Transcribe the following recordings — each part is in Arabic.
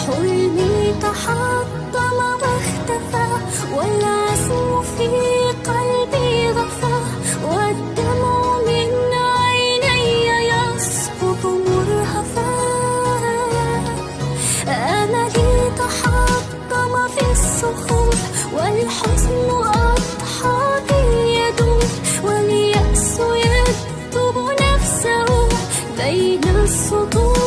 حلمي تحطم واختفى، والعزم في قلبي غفى، والدمع من عيني يسقط مرهفا. أملي تحطم في الصخور، والحزن أضحى بي يدور، واليأس يكتب نفسه بين السطور.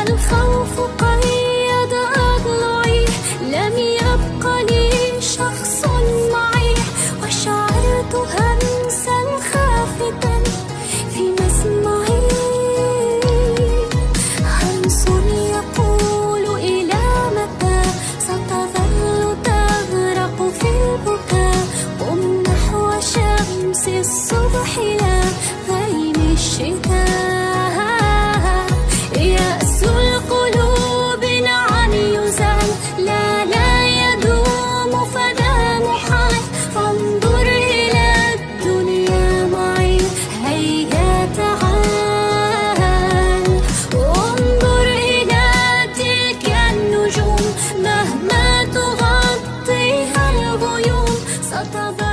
الخوف قيد أضلعي، لم يبق لي شخص معي، وشعرت همسا خافتا في مسمعي. همس يقول إلى متى ستظل تغرق في البكاء، قم نحو شمس الصبح لا غيم الشتاء. يأس القلوب نعم يزال، لا يدوم فلا محال، فانظر إلى الدنيا معي هيا تعال. انظر إلى تلك النجوم، مهما تغطيها الغيوم ستظل